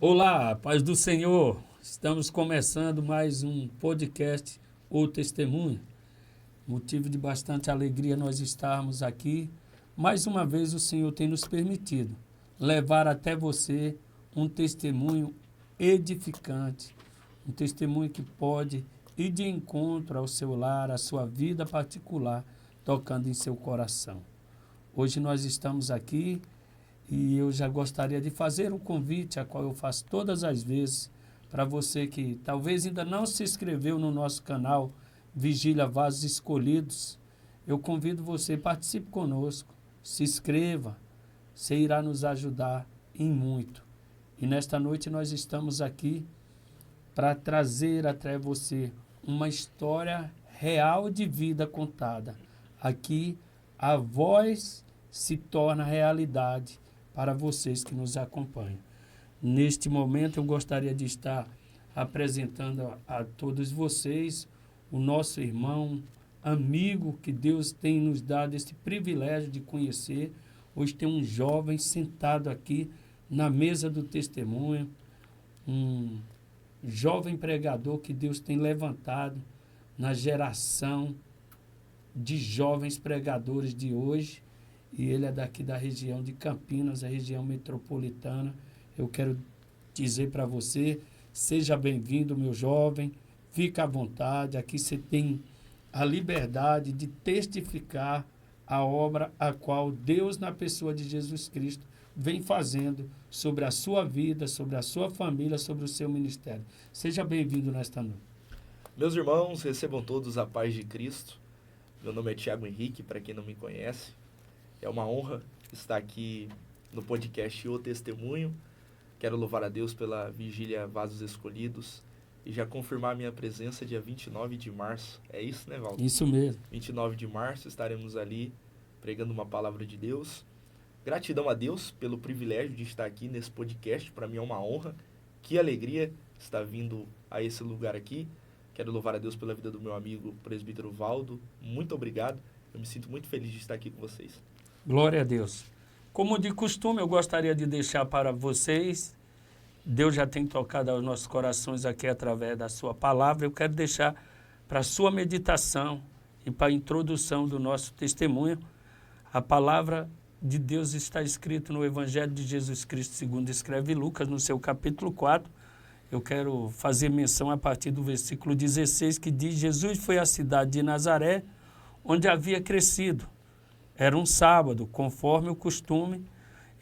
Olá, paz do Senhor. Estamos começando mais um podcast, O Testemunho. Motivo de bastante alegria nós estarmos aqui. Mais uma vez o Senhor tem nos permitido levar até você um testemunho edificante, um testemunho que pode ir de encontro ao seu lar, à sua vida particular, tocando em seu coração. Hoje nós estamos aqui e eu já gostaria de fazer um convite, a qual eu faço todas as vezes, para você que talvez ainda não se inscreveu no nosso canal Vigília Vasos Escolhidos. Eu convido você, participe conosco, se inscreva, você irá nos ajudar em muito. E nesta noite nós estamos aqui para trazer até você uma história real de vida contada. Aqui a voz se torna realidade para vocês que nos acompanham. Neste momento eu gostaria de estar apresentando a todos vocês o nosso irmão, amigo que Deus tem nos dado esse privilégio de conhecer. Hoje tem um jovem sentado aqui na mesa do testemunho, um jovem pregador que Deus tem levantado na geração de jovens pregadores de hoje. E ele é daqui da região de Campinas, a região metropolitana. Eu quero dizer para você, seja bem-vindo, meu jovem, fica à vontade. Aqui você tem a liberdade de testificar a obra a qual Deus, na pessoa de Jesus Cristo, vem fazendo sobre a sua vida, sobre a sua família, sobre o seu ministério. Seja bem-vindo nesta noite. Meus irmãos, recebam todos a paz de Cristo. Meu nome é Tiago Henrique, para quem não me conhece. É uma honra estar aqui no podcast O Testemunho. Quero louvar a Deus pela Vigília Vasos Escolhidos e já confirmar minha presença dia 29 de março. É isso, né, Valdo? Isso mesmo. 29 de março estaremos ali pregando uma palavra de Deus. Gratidão a Deus pelo privilégio de estar aqui nesse podcast. Para mim é uma honra. Que alegria estar vindo a esse lugar aqui. Quero louvar a Deus pela vida do meu amigo presbítero Valdo. Muito obrigado. Eu me sinto muito feliz de estar aqui com vocês. Glória a Deus. Como de costume, eu gostaria de deixar para vocês, Deus já tem tocado aos nossos corações aqui através da sua palavra, eu quero deixar para a sua meditação e para a introdução do nosso testemunho. A palavra de Deus está escrita no Evangelho de Jesus Cristo, segundo escreve Lucas, no seu capítulo 4. Eu quero fazer menção a partir do versículo 16, que diz: Jesus foi à cidade de Nazaré, onde havia crescido. Era um sábado, conforme o costume,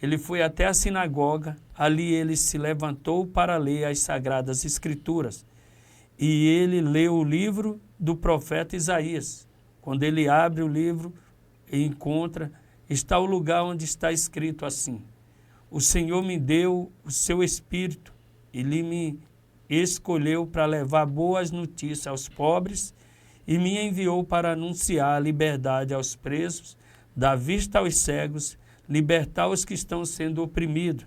ele foi até a sinagoga, ali ele se levantou para ler as Sagradas Escrituras. E ele leu o livro do profeta Isaías. Quando ele abre o livro e encontra, está o lugar onde está escrito assim: O Senhor me deu o seu Espírito, ele me escolheu para levar boas notícias aos pobres e me enviou para anunciar a liberdade aos presos, dar vista aos cegos, libertar os que estão sendo oprimidos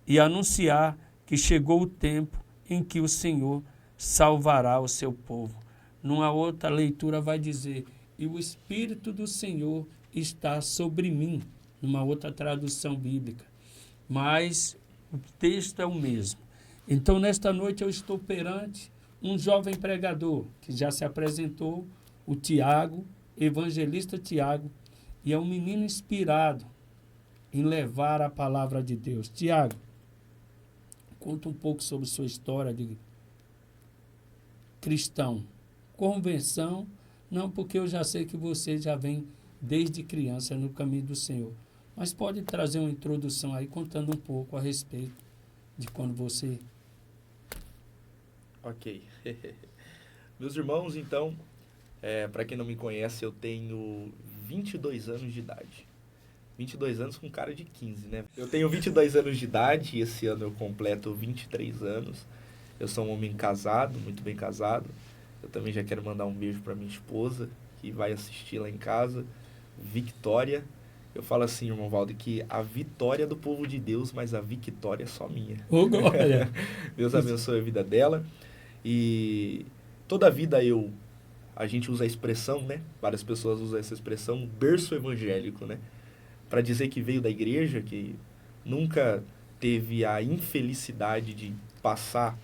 e anunciar que chegou o tempo em que o Senhor salvará o seu povo. Numa outra leitura vai dizer: e o Espírito do Senhor está sobre mim, numa outra tradução bíblica. Mas o texto é o mesmo. Então, nesta noite eu estou perante um jovem pregador que já se apresentou, o Tiago, evangelista Tiago, e é um menino inspirado em levar a palavra de Deus. Tiago, conta um pouco sobre sua história de cristão. Convenção, não, porque eu já sei que você já vem desde criança no caminho do Senhor. Mas pode trazer uma introdução aí, contando um pouco a respeito de quando você... Ok. Meus irmãos, então, para quem não me conhece, eu tenho 22 anos de idade. 22 anos com cara de 15, né? Eu tenho 22 anos de idade e esse ano eu completo 23 anos. Eu sou um homem casado, muito bem casado. Eu também já quero mandar um beijo para minha esposa, que vai assistir lá em casa, Victória. Eu falo assim, irmão Valdo, que a vitória é do povo de Deus, mas a victória é só minha. Ô, glória! Deus abençoe a vida dela. E toda a vida a gente usa a expressão, né? Várias pessoas usam essa expressão, berço evangélico, né? Para dizer que veio da igreja, que nunca teve a infelicidade de passar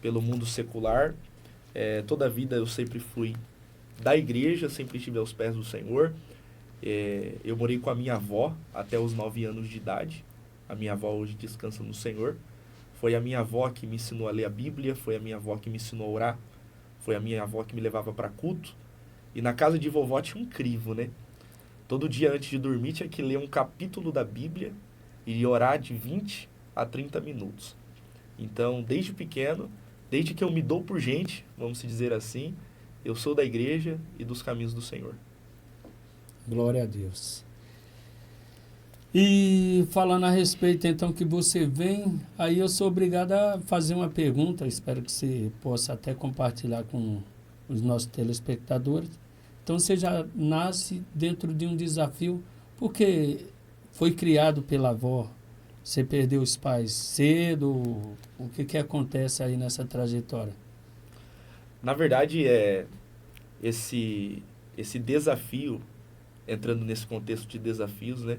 pelo mundo secular. Toda a vida eu sempre fui da igreja, sempre estive aos pés do Senhor. Eu morei com a minha avó até os 9 anos de idade. A minha avó hoje descansa no Senhor. Foi a minha avó que me ensinou a ler a Bíblia, foi a minha avó que me ensinou a orar, foi a minha avó que me levava para culto. E na casa de vovó tinha um crivo, né? Todo dia antes de dormir tinha que ler um capítulo da Bíblia e orar de 20 a 30 minutos. Então, desde pequeno, desde que eu me dou por gente, vamos dizer assim, eu sou da igreja e dos caminhos do Senhor. Glória a Deus. E falando a respeito, então, que você vem, aí eu sou obrigado a fazer uma pergunta, espero que você possa até compartilhar com os nossos telespectadores. Então, você já nasce dentro de um desafio, porque foi criado pela avó, você perdeu os pais cedo, o que acontece aí nessa trajetória? Na verdade, esse desafio, entrando nesse contexto de desafios, né?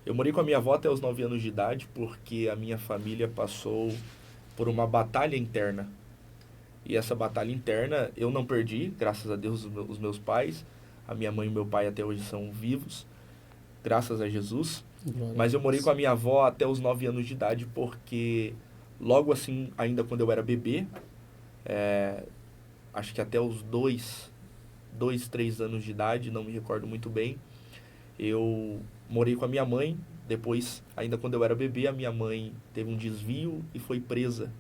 Eu morei com a minha avó até os 9 anos de idade porque a minha família passou por uma batalha interna. E essa batalha interna eu não perdi, graças a Deus, os meus pais. A minha mãe e meu pai até hoje são vivos, graças a Jesus. Mas eu morei com a minha avó até os 9 anos de idade porque logo assim, ainda quando eu era bebê, acho que até os 3 anos de idade, não me recordo muito bem, eu morei com a minha mãe. Depois, ainda quando eu era bebê, a minha mãe teve um desvio e foi presa,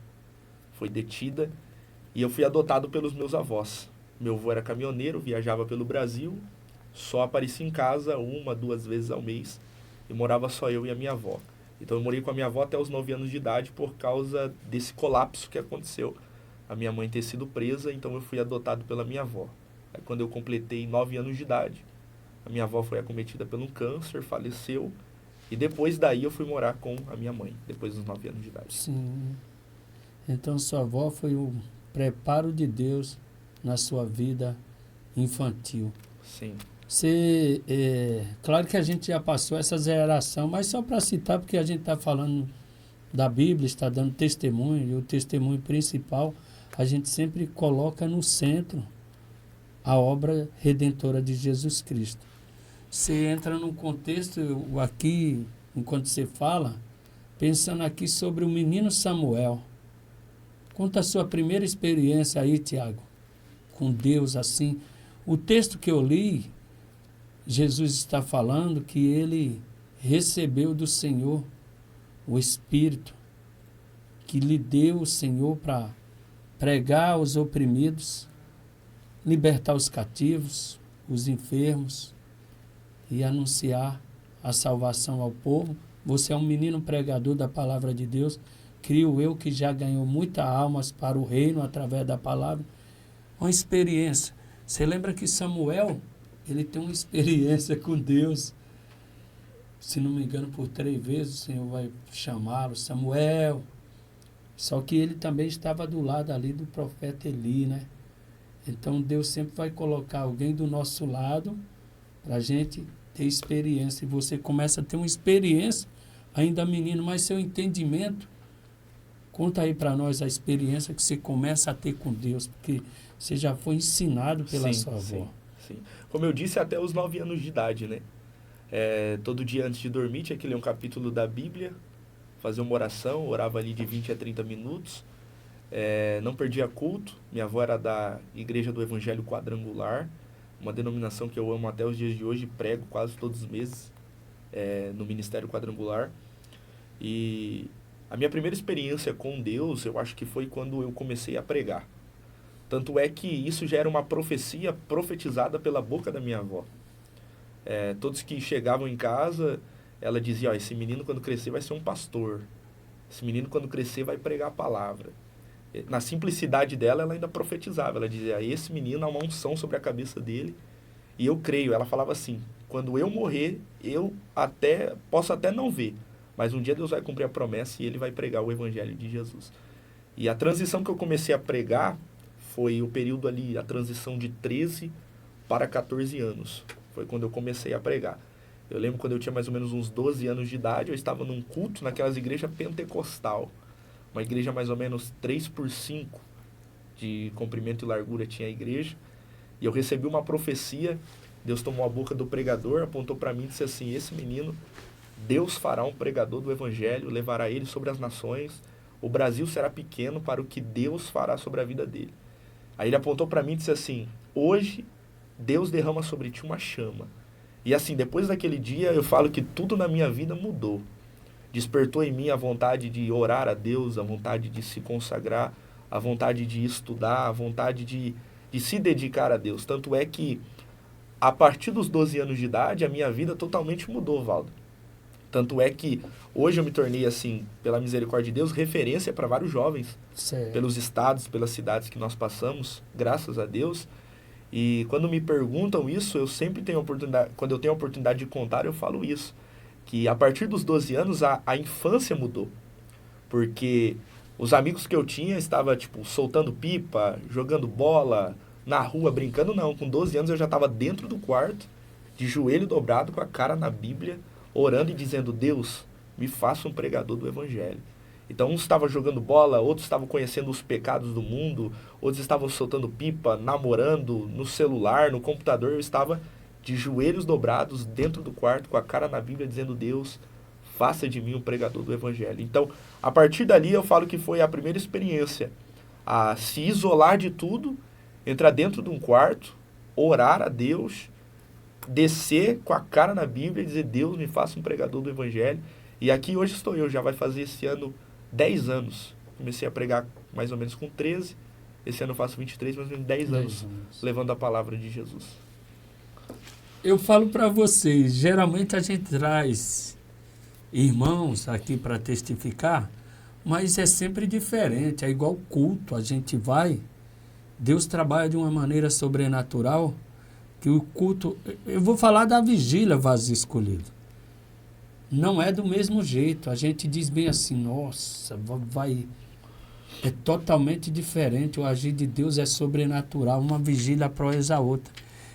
foi detida, e eu fui adotado pelos meus avós. Meu avô era caminhoneiro, viajava pelo Brasil, só aparecia em casa 1, 2 vezes ao mês, e morava só eu e a minha avó. Então eu morei com a minha avó até os 9 anos de idade por causa desse colapso que aconteceu. A minha mãe ter sido presa, então eu fui adotado pela minha avó. Aí quando eu completei 9 anos de idade, a minha avó foi acometida pelo câncer, faleceu. E depois daí eu fui morar com a minha mãe, depois dos 9 anos de idade. Sim. Então sua avó foi o preparo de Deus na sua vida infantil. Sim. Claro que a gente já passou essa geração, mas só para citar, porque a gente está falando da Bíblia, está dando testemunho, e o testemunho principal a gente sempre coloca no centro a obra redentora de Jesus Cristo. Você entra num contexto aqui, enquanto você fala, pensando aqui sobre o menino Samuel. Conta a sua primeira experiência aí, Tiago, com Deus assim. O texto que eu li, Jesus está falando que ele recebeu do Senhor o Espírito, que lhe deu o Senhor para pregar aos oprimidos, libertar os cativos, os enfermos e anunciar a salvação ao povo. Você é um menino pregador da palavra de Deus, creio eu que já ganhou muitas almas para o reino através da palavra. Uma experiência. Você lembra que Samuel, ele tem uma experiência com Deus. Se não me engano, por 3 vezes o Senhor vai chamá-lo, Samuel. Só que ele também estava do lado ali do profeta Eli, né? Então Deus sempre vai colocar alguém do nosso lado para a gente ter experiência. E você começa a ter uma experiência, ainda menino, mas seu entendimento, conta aí para nós a experiência que você começa a ter com Deus, porque você já foi ensinado pela sua avó. Sim. Como eu disse, até os 9 anos de idade, né? Todo dia antes de dormir tinha que ler um capítulo da Bíblia, fazer uma oração, orava ali de 20 a 30 minutos. Não perdia culto. Minha avó era da Igreja do Evangelho Quadrangular, uma denominação que eu amo até os dias de hoje, prego quase todos os meses no Ministério Quadrangular. E a minha primeira experiência com Deus, eu acho que foi quando eu comecei a pregar. Tanto é que isso já era uma profecia profetizada pela boca da minha avó. Todos que chegavam em casa, ela dizia, esse menino quando crescer vai ser um pastor. Esse menino quando crescer vai pregar a palavra. Na simplicidade dela, ela ainda profetizava. Ela dizia, esse menino há uma unção sobre a cabeça dele. E eu creio, ela falava assim, quando eu morrer, eu posso até não ver, mas um dia Deus vai cumprir a promessa e ele vai pregar o evangelho de Jesus. E a transição que eu comecei a pregar foi o período ali, a transição de 13 para 14 anos. Foi quando eu comecei a pregar. Eu lembro quando eu tinha mais ou menos uns 12 anos de idade, eu estava num culto naquelas igrejas pentecostal. Uma igreja mais ou menos 3x5 de comprimento e largura tinha a igreja. E eu recebi uma profecia, Deus tomou a boca do pregador, apontou para mim e disse assim, esse menino, Deus fará um pregador do evangelho, levará ele sobre as nações, o Brasil será pequeno para o que Deus fará sobre a vida dele. Aí ele apontou para mim e disse assim, hoje Deus derrama sobre ti uma chama. E assim, depois daquele dia, eu falo que tudo na minha vida mudou. Despertou em mim a vontade de orar a Deus, a vontade de se consagrar, a vontade de estudar, a vontade de se dedicar a Deus. Tanto é que, a partir dos 12 anos de idade, a minha vida totalmente mudou, Valdo. Tanto é que hoje eu me tornei, assim, pela misericórdia de Deus, referência para vários jovens. Certo. Pelos estados, pelas cidades que nós passamos, graças a Deus. E quando me perguntam isso, eu sempre tenho oportunidade, quando eu tenho a oportunidade de contar, eu falo isso. Que a partir dos 12 anos, a infância mudou. Porque os amigos que eu tinha estavam, tipo, soltando pipa, jogando bola, na rua, brincando. Não, com 12 anos eu já estava dentro do quarto, de joelho dobrado, com a cara na Bíblia, orando e dizendo, Deus, me faça um pregador do Evangelho. Então, uns estavam jogando bola, outros estavam conhecendo os pecados do mundo, outros estavam soltando pipa, namorando, no celular, no computador. Eu estava de joelhos dobrados dentro do quarto, com a cara na Bíblia, dizendo, Deus, faça de mim um pregador do Evangelho. Então, a partir dali, eu falo que foi a primeira experiência a se isolar de tudo, entrar dentro de um quarto, orar a Deus, descer com a cara na Bíblia e dizer, Deus, me faça um pregador do Evangelho. E aqui hoje estou eu, já vai fazer esse ano 10 anos. Comecei a pregar mais ou menos com 13. Esse ano eu faço 23, mais ou menos 10 anos levando a palavra de Jesus. Eu falo para vocês, geralmente a gente traz irmãos aqui para testificar, mas é sempre diferente, é igual culto, a gente vai, Deus trabalha de uma maneira sobrenatural, que o culto, eu vou falar da vigília Vaso Escolhido. Não é do mesmo jeito. A gente diz bem assim, nossa, vai... É totalmente diferente. O agir de Deus é sobrenatural. Uma vigília após a outra.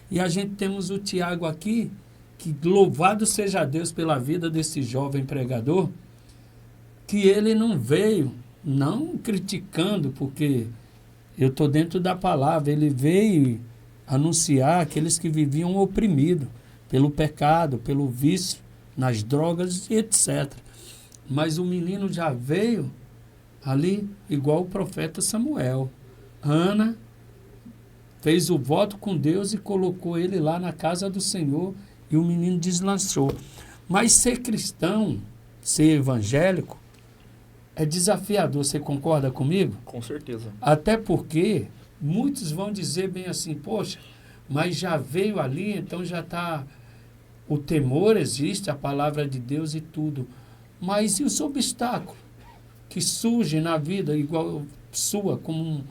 E a gente temos o Tiago aqui, que louvado seja Deus pela vida desse jovem pregador, que ele não veio, não criticando, porque eu estou dentro da palavra, ele veio anunciar aqueles que viviam oprimidos pelo pecado, pelo vício, nas drogas e etc. Mas o menino já veio ali igual o profeta Samuel. Ana fez o voto com Deus e colocou ele lá na casa do Senhor e o menino deslançou. Mas ser cristão, ser evangélico, é desafiador. Você concorda comigo? Com certeza. Até porque muitos vão dizer bem assim, poxa, mas já veio ali, então já está... O temor existe, a palavra de Deus e tudo. Mas e os obstáculos que surgem na vida, igual sua, como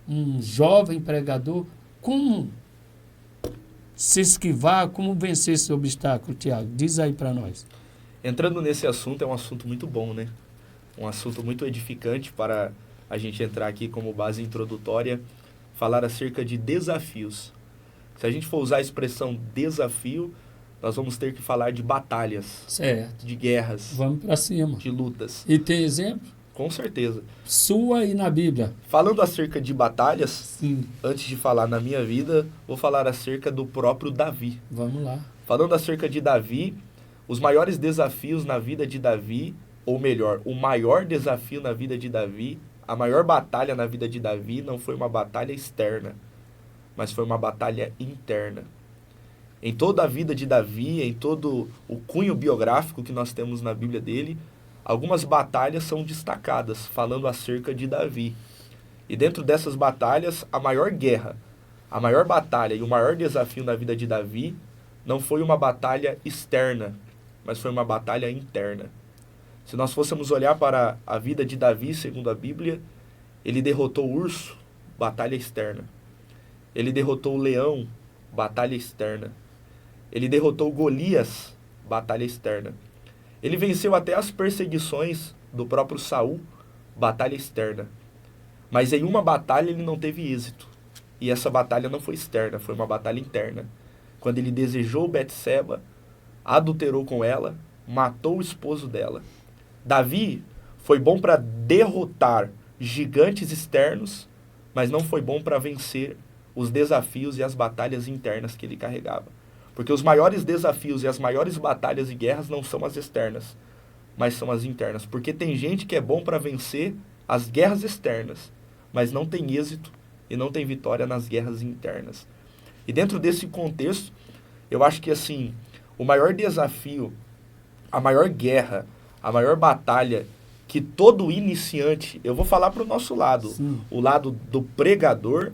um jovem pregador? Como se esquivar, como vencer esse obstáculo, Tiago? Diz aí para nós. Entrando nesse assunto, é um assunto muito bom, né? Um assunto muito edificante para a gente entrar aqui como base introdutória, falar acerca de desafios. Se a gente for usar a expressão desafio, nós vamos ter que falar de batalhas, certo, de guerras, vamos para cima, de lutas. E tem exemplo? Com certeza. Sua e na Bíblia. Falando acerca de batalhas, sim, antes de falar na minha vida, vou falar acerca do próprio Davi. Vamos lá. Falando acerca de Davi, os maiores desafios na vida de Davi, ou melhor, o maior desafio na vida de Davi, a maior batalha na vida de Davi não foi uma batalha externa, mas foi uma batalha interna. Em toda a vida de Davi, em todo o cunho biográfico que nós temos na Bíblia dele, algumas batalhas são destacadas, falando acerca de Davi. E dentro dessas batalhas, a maior guerra, a maior batalha e o maior desafio na vida de Davi não foi uma batalha externa, mas foi uma batalha interna. Se nós fôssemos olhar para a vida de Davi, segundo a Bíblia, ele derrotou o urso, batalha externa. Ele derrotou o leão, batalha externa. Ele derrotou Golias, batalha externa. Ele venceu até as perseguições do próprio Saul, batalha externa. Mas em uma batalha ele não teve êxito. E essa batalha não foi externa, foi uma batalha interna. Quando ele desejou Betseba, adulterou com ela, matou o esposo dela. Davi foi bom para derrotar gigantes externos, mas não foi bom para vencer os desafios e as batalhas internas que ele carregava. Porque os maiores desafios e as maiores batalhas e guerras não são as externas, mas são as internas. Porque tem gente que é bom para vencer as guerras externas, mas não tem êxito e não tem vitória nas guerras internas. E dentro desse contexto, eu acho que assim, o maior desafio, a maior guerra, a maior batalha que todo iniciante, eu vou falar para o nosso lado, Sim. o lado do pregador,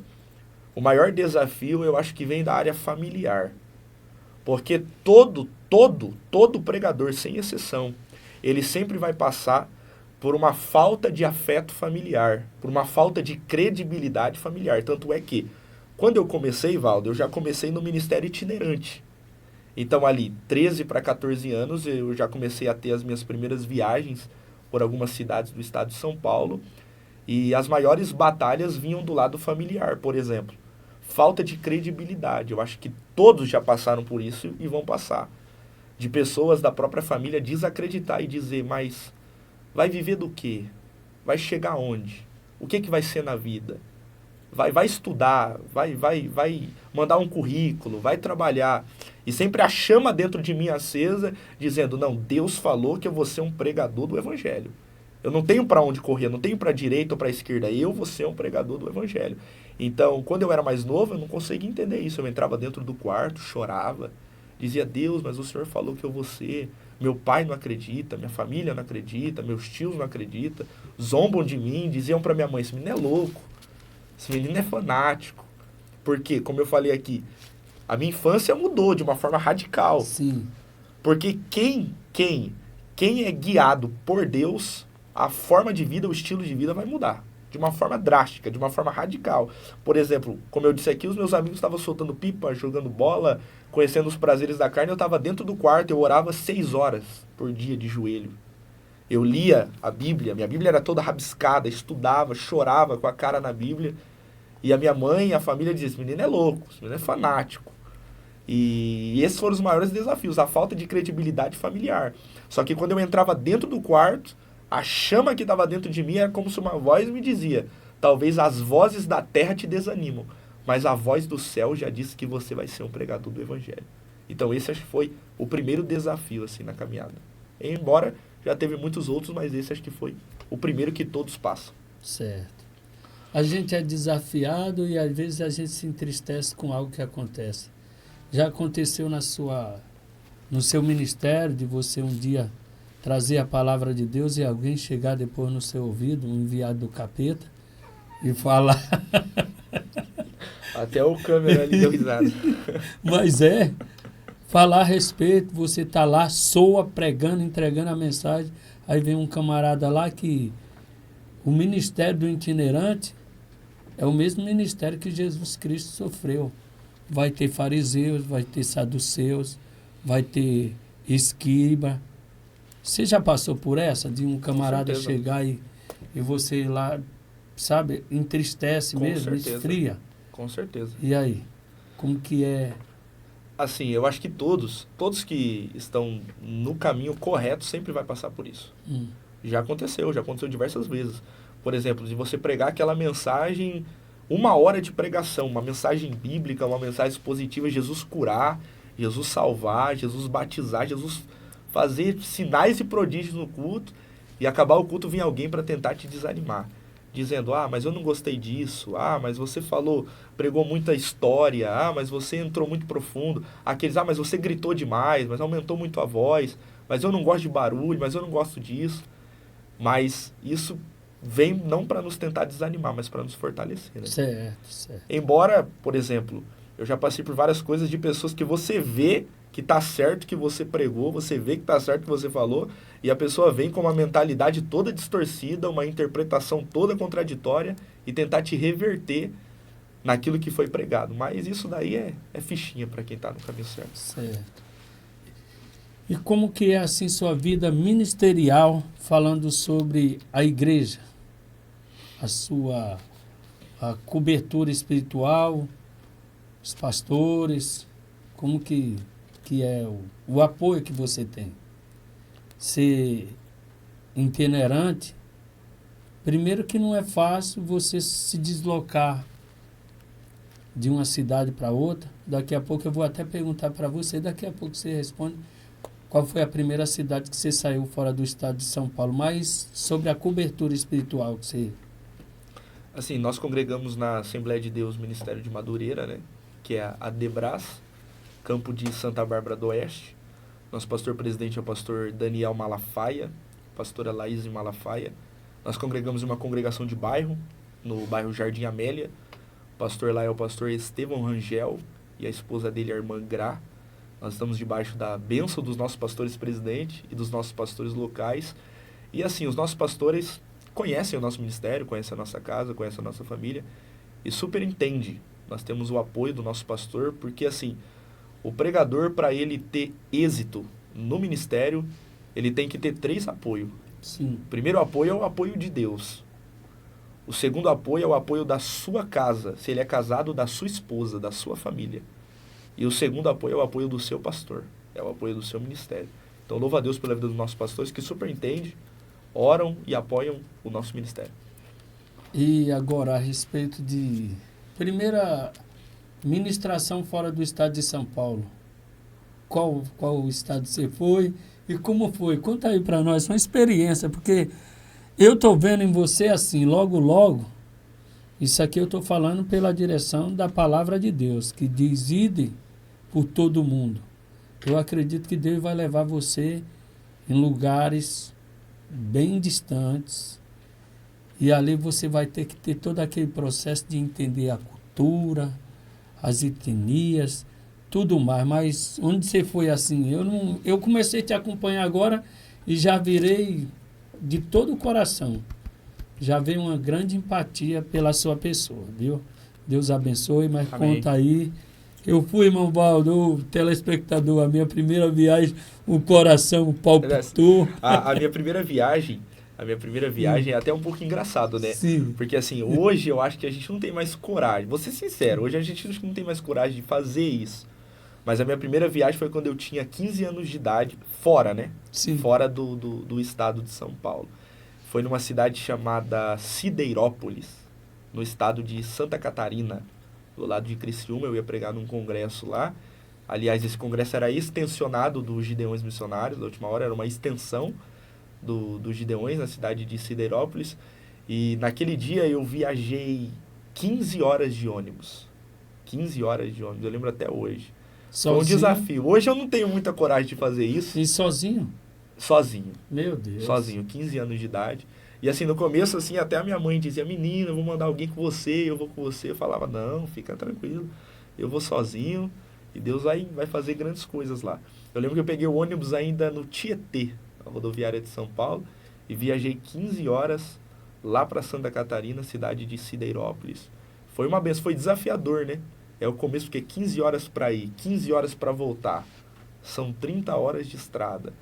o maior desafio eu acho que vem da área familiar. Porque todo pregador, sem exceção, ele sempre vai passar por uma falta de afeto familiar, por uma falta de credibilidade familiar. Tanto é que, quando eu comecei, Valdo, eu já comecei no ministério itinerante. Então, ali, 13 para 14 anos, eu já comecei a ter as minhas primeiras viagens por algumas cidades do estado de São Paulo. E as maiores batalhas vinham do lado familiar, por exemplo. Falta de credibilidade. Eu acho que todos já passaram por isso e vão passar. De pessoas da própria família desacreditar e dizer, mas vai viver do quê? Vai chegar onde? O que vai ser na vida? Vai estudar, vai mandar um currículo, vai trabalhar. E sempre a chama dentro de mim acesa, dizendo, não, Deus falou que eu vou ser um pregador do evangelho. Eu não tenho para onde correr, eu não tenho para a direita ou para a esquerda, eu vou ser um pregador do evangelho. Então, quando eu era mais novo, eu não conseguia entender isso. Eu entrava dentro do quarto, chorava, dizia, Deus, mas o Senhor falou que eu vou ser. Meu pai não acredita, minha família não acredita, meus tios não acreditam, zombam de mim, diziam para minha mãe, esse menino é louco, esse menino é fanático. Porque, como eu falei aqui, a minha infância mudou de uma forma radical. Sim. Porque quem é guiado por Deus, a forma de vida, o estilo de vida vai mudar. De uma forma drástica, de uma forma radical. Por exemplo, como eu disse aqui, os meus amigos estavam soltando pipa, jogando bola, conhecendo os prazeres da carne. Eu estava dentro do quarto, eu orava 6 horas por dia de joelho. Eu lia a Bíblia, minha Bíblia era toda rabiscada, estudava, chorava com a cara na Bíblia. E a minha mãe e a família diziam, esse menino é louco, esse menino é fanático. E esses foram os maiores desafios, a falta de credibilidade familiar. Só que quando eu entrava dentro do quarto, a chama que estava dentro de mim era como se uma voz me dizia, talvez as vozes da terra te desanimam, mas a voz do céu já disse que você vai ser um pregador do evangelho. Então esse acho que foi o primeiro desafio assim na caminhada. Embora já teve muitos outros, mas esse acho que foi o primeiro que todos passam. Certo. A gente é desafiado e às vezes a gente se entristece com algo que acontece. Já aconteceu no seu ministério de você um dia trazer a palavra de Deus e alguém chegar depois no seu ouvido, um enviado do capeta, e falar... Até o câmera ali deu risada. Mas falar a respeito, você está lá, soa, pregando, entregando a mensagem, aí vem um camarada lá que o ministério do itinerante é o mesmo ministério que Jesus Cristo sofreu. Vai ter fariseus, vai ter saduceus, vai ter escriba. Você já passou por essa, de um camarada chegar e você lá, sabe, entristece Com mesmo, certeza. esfria? Com certeza. E aí, como que é? Assim, eu acho que todos que estão no caminho correto sempre vai passar por isso. Já aconteceu diversas vezes. Por exemplo, de você pregar aquela mensagem, 1 hora de pregação, uma mensagem bíblica, uma mensagem positiva, Jesus curar, Jesus salvar, Jesus batizar, Jesus fazer sinais e prodígios no culto, e acabar o culto vir alguém para tentar te desanimar. Dizendo, mas eu não gostei disso, mas você pregou muita história, mas você entrou muito profundo. Aqueles, mas você gritou demais, mas aumentou muito a voz, mas eu não gosto de barulho, mas eu não gosto disso. Mas isso vem não para nos tentar desanimar, mas para nos fortalecer. Né? Certo. Embora, por exemplo, eu já passei por várias coisas de pessoas que você vê que está certo que você pregou, você vê que está certo que você falou, e a pessoa vem com uma mentalidade toda distorcida, uma interpretação toda contraditória, e tentar te reverter naquilo que foi pregado. Mas isso daí é fichinha para quem está no caminho certo. Certo. E como que é assim sua vida ministerial, falando sobre a igreja? A cobertura espiritual, os pastores, como que que é o apoio que você tem. Ser itinerante, primeiro que não é fácil você se deslocar de uma cidade para outra. Daqui a pouco eu vou até perguntar para você, daqui a pouco você responde qual foi a primeira cidade que você saiu fora do estado de São Paulo, mas sobre a cobertura espiritual que você... Assim, nós congregamos na Assembleia de Deus Ministério de Madureira, né? Que é a Debras, campo de Santa Bárbara do Oeste. Nosso pastor-presidente é o pastor Daniel Malafaia, pastora Laís Malafaia. Nós congregamos em uma congregação de bairro, no bairro Jardim Amélia. O pastor lá é o pastor Estevão Rangel e a esposa dele é a irmã Gra. Nós estamos debaixo da bênção dos nossos pastores-presidente e dos nossos pastores locais. E assim, os nossos pastores conhecem o nosso ministério, conhecem a nossa casa, conhecem a nossa família e super entendem. Nós temos o apoio do nosso pastor, porque assim, o pregador, para ele ter êxito no ministério, ele tem que ter 3 apoios. Sim. O primeiro apoio é o apoio de Deus. O segundo apoio é o apoio da sua casa, se ele é casado, da sua esposa, da sua família. E o segundo apoio é o apoio do seu pastor, é o apoio do seu ministério. Então, louva a Deus pela vida dos nossos pastores, que super entendem, oram e apoiam o nosso ministério. E agora, a respeito de primeira ministração fora do estado de São Paulo. Qual estado você foi e como foi? Conta aí para nós, uma experiência, porque eu estou vendo em você assim, logo, logo, isso aqui eu estou falando pela direção da palavra de Deus, que diz, ide por todo mundo. Eu acredito que Deus vai levar você em lugares bem distantes e ali você vai ter que ter todo aquele processo de entender a cultura, as etnias, tudo mais. Mas onde você foi assim? Eu comecei a te acompanhar agora e já virei de todo o coração. Já veio uma grande empatia pela sua pessoa, viu? Deus abençoe, mas Amém. Conta aí. Eu fui, irmão Valdo, o telespectador, a minha primeira viagem, o coração palpitou. A minha primeira viagem é até um pouco engraçado, né? Sim. Porque assim, hoje eu acho que a gente não tem mais coragem. Vou ser sincero, hoje a gente não tem mais coragem de fazer isso. Mas a minha primeira viagem foi quando eu tinha 15 anos de idade, fora, né? Sim. Fora do estado de São Paulo. Foi numa cidade chamada Sideirópolis, no estado de Santa Catarina, do lado de Criciúma. Eu ia pregar num congresso lá. Aliás, esse congresso era extensionado dos Gideões Missionários, da última hora, era uma extensão dos Gideões na cidade de Sideirópolis. E naquele dia eu viajei 15 horas de ônibus. 15 horas de ônibus, eu lembro até hoje. Sozinho? Foi um desafio. Hoje eu não tenho muita coragem de fazer isso. E sozinho? Sozinho. Meu Deus. Sozinho, 15 anos de idade. E assim, no começo, assim, até a minha mãe dizia, menina, eu vou mandar alguém com você, eu vou com você. Eu falava, não, fica tranquilo, eu vou sozinho e Deus vai fazer grandes coisas lá. Eu lembro que eu peguei o ônibus ainda no Tietê, na rodoviária de São Paulo, e viajei 15 horas lá para Santa Catarina, cidade de Sideirópolis. Foi uma benção, foi desafiador, né? É o começo, porque 15 horas para ir, 15 horas para voltar. São 30 horas de estrada.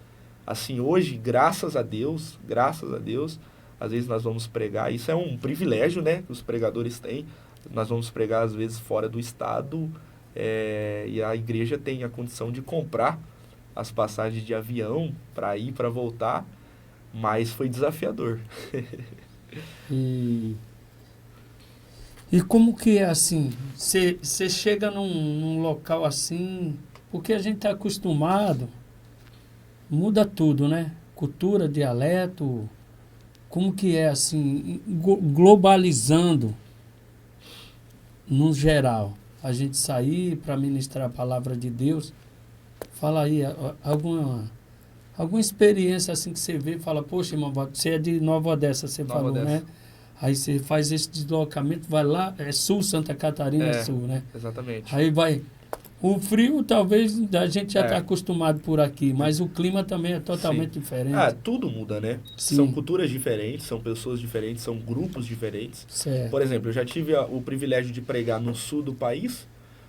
Assim, hoje, graças a Deus, às vezes nós vamos pregar, isso é um privilégio, né, que os pregadores têm, nós vamos pregar às vezes fora do estado, e a igreja tem a condição de comprar as passagens de avião para ir, para voltar, mas foi desafiador. E como que é assim, você chega num local assim, porque a gente está acostumado, muda tudo, né? Cultura, dialeto, como que é assim, globalizando no geral, a gente sair para ministrar a palavra de Deus. Fala aí, alguma experiência assim que você vê e fala, poxa, irmão, você é de Nova Odessa, você falou, né? Aí você faz esse deslocamento, vai lá, é sul, Santa Catarina é sul, né? Exatamente. Aí vai... O frio, talvez, a gente já está acostumado por aqui, mas o clima também é totalmente diferente. Tudo muda, né? Sim. São culturas diferentes, são pessoas diferentes, são grupos diferentes. Certo. Por exemplo, eu já tive o privilégio de pregar no sul do país,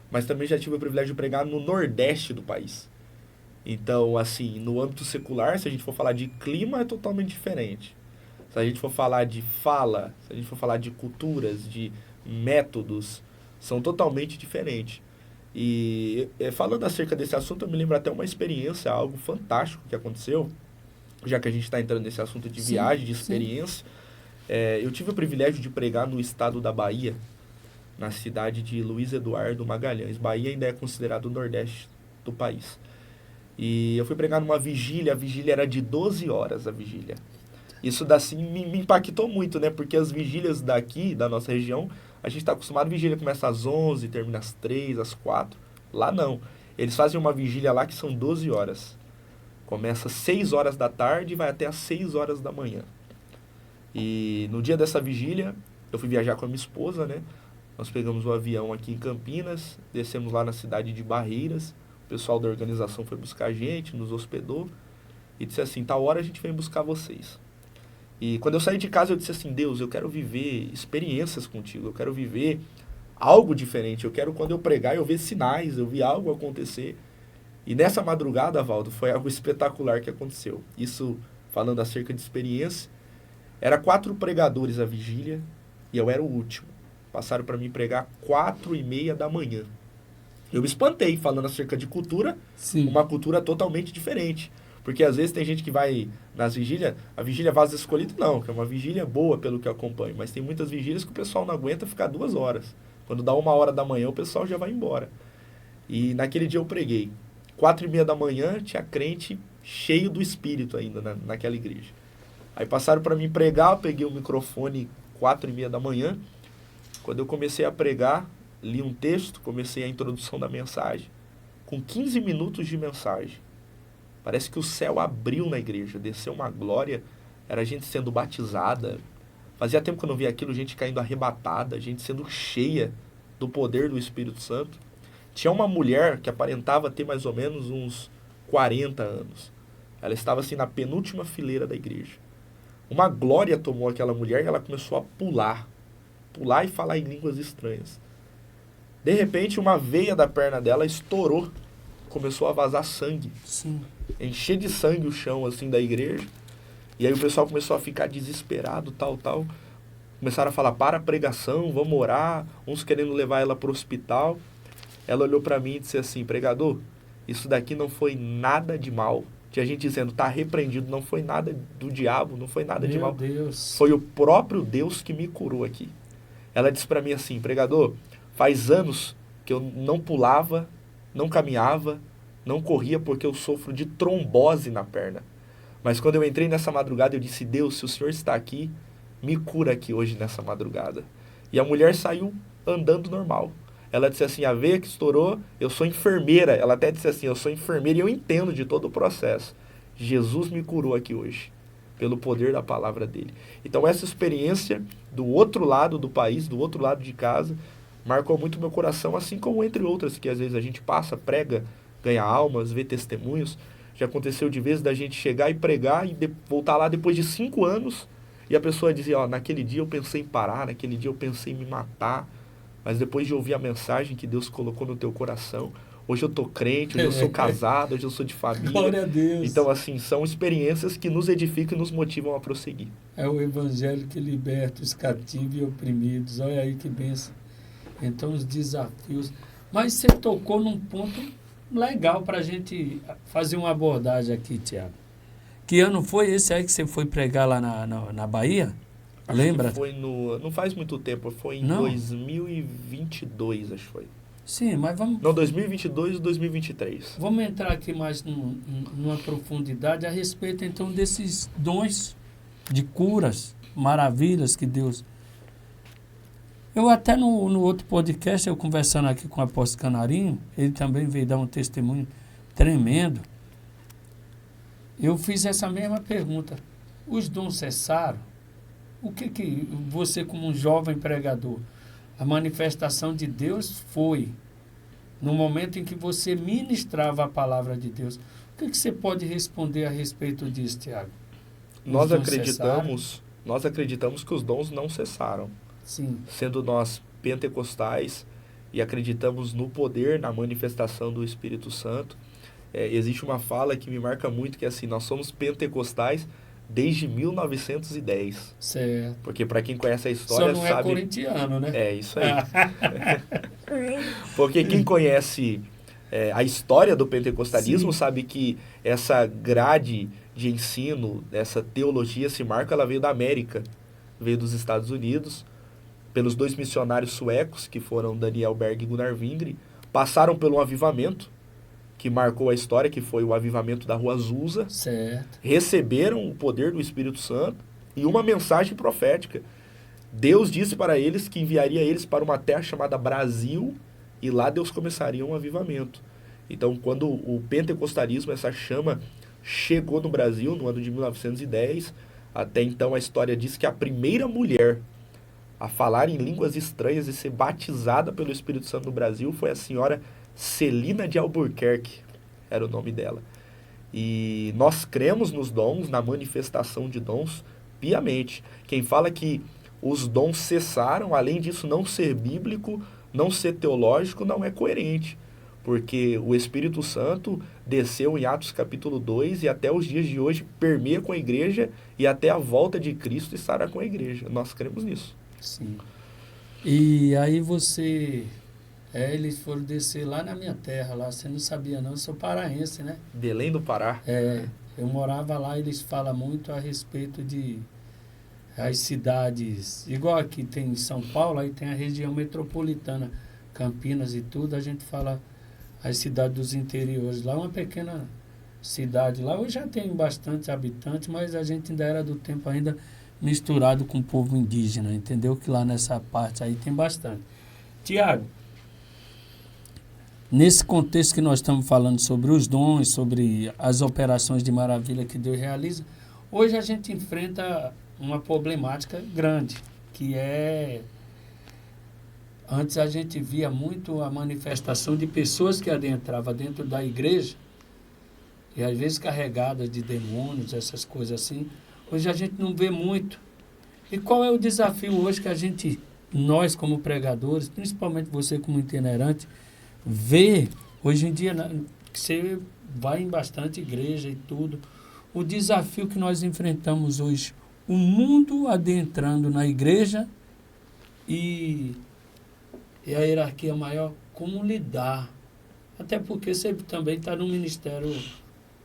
mas também já tive o privilégio de pregar no nordeste do país. Então, assim, no âmbito secular, se a gente for falar de clima, é totalmente diferente. Se a gente for falar de fala, se a gente for falar de culturas, de métodos, são totalmente diferentes. E falando acerca desse assunto, eu me lembro até uma experiência, algo fantástico que aconteceu, já que a gente está entrando nesse assunto de viagem, de experiência. Eu tive o privilégio de pregar no estado da Bahia, na cidade de Luiz Eduardo Magalhães. Bahia ainda é considerado o nordeste do país. E eu fui pregar numa vigília, a vigília era de 12 horas, a vigília. Isso assim, me impactou muito, né? Porque as vigílias daqui, da nossa região, a gente está acostumado, a vigília começa às 11, termina às 3, às 4. Lá não. Eles fazem uma vigília lá que são 12 horas. Começa às 6 horas da tarde e vai até às 6 horas da manhã. E no dia dessa vigília, eu fui viajar com a minha esposa, né? Nós pegamos um avião aqui em Campinas, descemos lá na cidade de Barreiras. O pessoal da organização foi buscar a gente, nos hospedou e disse assim, tal hora a gente vem buscar vocês. E quando eu saí de casa eu disse assim, Deus, eu quero viver experiências contigo, eu quero viver algo diferente, eu quero quando eu pregar eu ver sinais, eu vi algo acontecer. E nessa madrugada, Valdo, foi algo espetacular que aconteceu. Isso falando acerca de experiência, era 4 pregadores a vigília e eu era o último. Passaram para mim pregar 4h30 da manhã. Eu me espantei falando acerca de cultura, Sim. Uma cultura totalmente diferente. Porque às vezes tem gente que vai nas vigílias, a vigília Vaso Escolhido não, que é uma vigília boa pelo que eu acompanho, mas tem muitas vigílias que o pessoal não aguenta ficar 2 horas. Quando dá 1h da manhã, o pessoal já vai embora. E naquele dia eu preguei. 4h30 da manhã, tinha crente cheio do Espírito ainda naquela igreja. Aí passaram para mim pregar, eu peguei o microfone 4h30 da manhã. Quando eu comecei a pregar, li um texto, comecei a introdução da mensagem. Com 15 minutos de mensagem, parece que o céu abriu na igreja, desceu uma glória, era gente sendo batizada. Fazia tempo que eu não via aquilo, gente caindo arrebatada, gente sendo cheia do poder do Espírito Santo. Tinha uma mulher que aparentava ter mais ou menos uns 40 anos. Ela estava assim na penúltima fileira da igreja. Uma glória tomou aquela mulher e ela começou a pular e falar em línguas estranhas. De repente, uma veia da perna dela estourou, começou a vazar sangue. Sim. Encher de sangue o chão assim da igreja. E aí o pessoal começou a ficar desesperado, tal. Começaram a falar, para a pregação, vamos orar. Uns querendo levar ela para o hospital. Ela olhou para mim e disse assim, pregador, isso daqui não foi nada de mal. Tinha gente dizendo, está repreendido, não foi nada do diabo, não foi nada de mal. Deus. Foi o próprio Deus que me curou aqui. Ela disse para mim assim, pregador, faz anos que eu não pulava, não caminhava, não corria porque eu sofro de trombose na perna. Mas quando eu entrei nessa madrugada, eu disse, Deus, se o Senhor está aqui, me cura aqui hoje nessa madrugada. E a mulher saiu andando normal. Ela disse assim, a veia que estourou, eu sou enfermeira. Ela até disse assim, eu sou enfermeira e eu entendo de todo o processo. Jesus me curou aqui hoje, pelo poder da palavra dele. Então essa experiência do outro lado do país, do outro lado de casa, marcou muito meu coração, assim como entre outras que às vezes a gente passa, prega, ganha almas, vê testemunhos. Já aconteceu de vezes da gente chegar e pregar e voltar lá depois de 5 anos e a pessoa dizia, ó, naquele dia eu pensei em parar, naquele dia eu pensei em me matar, mas depois de ouvir a mensagem que Deus colocou no teu coração, hoje eu tô crente, hoje eu sou casado, hoje eu sou de família. Glória a Deus. Então, assim, são experiências que nos edificam e nos motivam a prosseguir. É o evangelho que liberta os cativos e oprimidos. Olha aí que bênção. Então, os desafios. Mas você tocou num ponto legal para a gente fazer uma abordagem aqui, Tiago. Que ano foi esse aí que você foi pregar lá na Bahia? Acho Lembra? que foi não faz muito tempo, foi em 2022, acho que foi. Sim, mas vamos... Não, 2022 e 2023. Vamos entrar aqui mais numa profundidade a respeito, então, desses dons de curas, maravilhas que Deus... Eu até no outro podcast, eu conversando aqui com o apóstolo Canarinho, ele também veio dar um testemunho tremendo. Eu fiz essa mesma pergunta. Os dons cessaram? O que você, como um jovem pregador, a manifestação de Deus foi no momento em que você ministrava a palavra de Deus? O que você pode responder a respeito disso, Tiago? Nós acreditamos que os dons não cessaram. Sim. Sendo nós pentecostais e acreditamos no poder, na manifestação do Espírito Santo. Existe uma fala que me marca muito, que é assim, nós somos pentecostais desde 1910. Certo. Porque para quem conhece a história só não sabe... é corintiano, né? É, isso aí. Porque quem conhece a história do pentecostalismo sabe que essa grade de ensino, essa teologia, esse marco, ela veio da América, veio dos Estados Unidos, pelos 2 missionários suecos, que foram Daniel Berg e Gunnar Wingre, passaram pelo avivamento, que marcou a história, que foi o avivamento da Rua Azusa, Certo. receberam o poder do Espírito Santo e uma mensagem profética. Deus disse para eles que enviaria eles para uma terra chamada Brasil, e lá Deus começaria um avivamento. Então, quando o pentecostalismo, essa chama, chegou no Brasil, no ano de 1910, até então a história diz que a primeira mulher a falar em línguas estranhas e ser batizada pelo Espírito Santo no Brasil foi a senhora Celina de Albuquerque, era o nome dela. E nós cremos nos dons, na manifestação de dons, piamente. Quem fala que os dons cessaram, além disso não ser bíblico, não ser teológico, não é coerente. Porque o Espírito Santo desceu em Atos capítulo 2 e até os dias de hoje permeia com a igreja e até a volta de Cristo estará com a igreja. Nós cremos nisso. Sim. E aí eles foram descer lá na minha terra, lá, você não sabia não, eu sou paraense, né? Belém do Pará. Eu morava lá, eles falam muito a respeito de as cidades, igual aqui tem São Paulo, aí tem a região metropolitana, Campinas e tudo, a gente fala as cidades dos interiores, lá uma pequena cidade, lá hoje já tem bastante habitantes, mas a gente ainda era do tempo ainda misturado com o povo indígena, entendeu? Que lá nessa parte aí tem bastante. Tiago, nesse contexto que nós estamos falando sobre os dons, sobre as operações de maravilha que Deus realiza, hoje a gente enfrenta uma problemática grande, que é... Antes a gente via muito a manifestação de pessoas que adentravam dentro da igreja, e às vezes carregadas de demônios, essas coisas assim. Hoje a gente não vê muito. E qual é o desafio hoje que nós como pregadores, principalmente você como itinerante, vê hoje em dia, que você vai em bastante igreja e tudo, o desafio que nós enfrentamos hoje, o mundo adentrando na igreja e a hierarquia maior, como lidar? Até porque você também está num ministério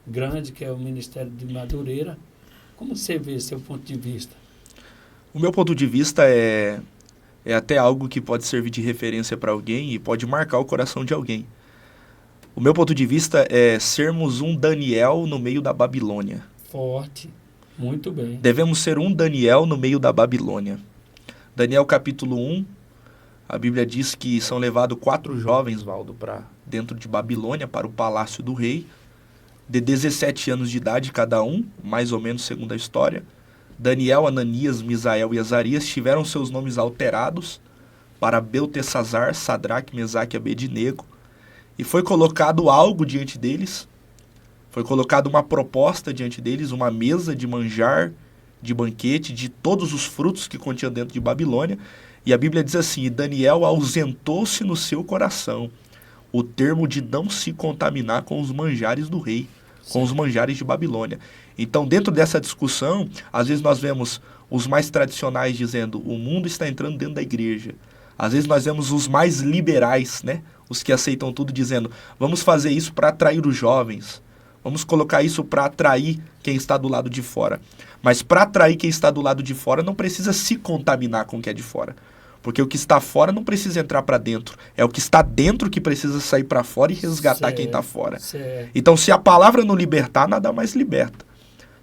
grande, que é o Ministério de Madureira. Como você vê seu ponto de vista? O meu ponto de vista é até algo que pode servir de referência para alguém e pode marcar o coração de alguém. O meu ponto de vista é sermos um Daniel no meio da Babilônia. Forte, muito bem. Devemos ser um Daniel no meio da Babilônia. Daniel capítulo 1, a Bíblia diz que são levados 4 jovens, Valdo, para dentro de Babilônia, para o palácio do rei, de 17 anos de idade cada um, mais ou menos segundo a história. Daniel, Ananias, Misael e Azarias tiveram seus nomes alterados para Beltesazar, Sadraque, Mesaque e Abednego, e foi colocado algo diante deles, foi colocada uma proposta diante deles, uma mesa de manjar, de banquete, de todos os frutos que continha dentro de Babilônia, e a Bíblia diz assim: e Daniel ausentou-se no seu coração o termo de não se contaminar com os manjares do rei, com os manjares de Babilônia. Então, dentro dessa discussão, às vezes nós vemos os mais tradicionais dizendo o mundo está entrando dentro da igreja. Às vezes nós vemos os mais liberais, né? Os que aceitam tudo, dizendo vamos fazer isso para atrair os jovens. Vamos colocar isso para atrair quem está do lado de fora. Mas para atrair quem está do lado de fora, não precisa se contaminar com o que é de fora. Porque o que está fora não precisa entrar para dentro. É o que está dentro que precisa sair para fora e resgatar quem está fora. Então, se a palavra não libertar, nada mais liberta.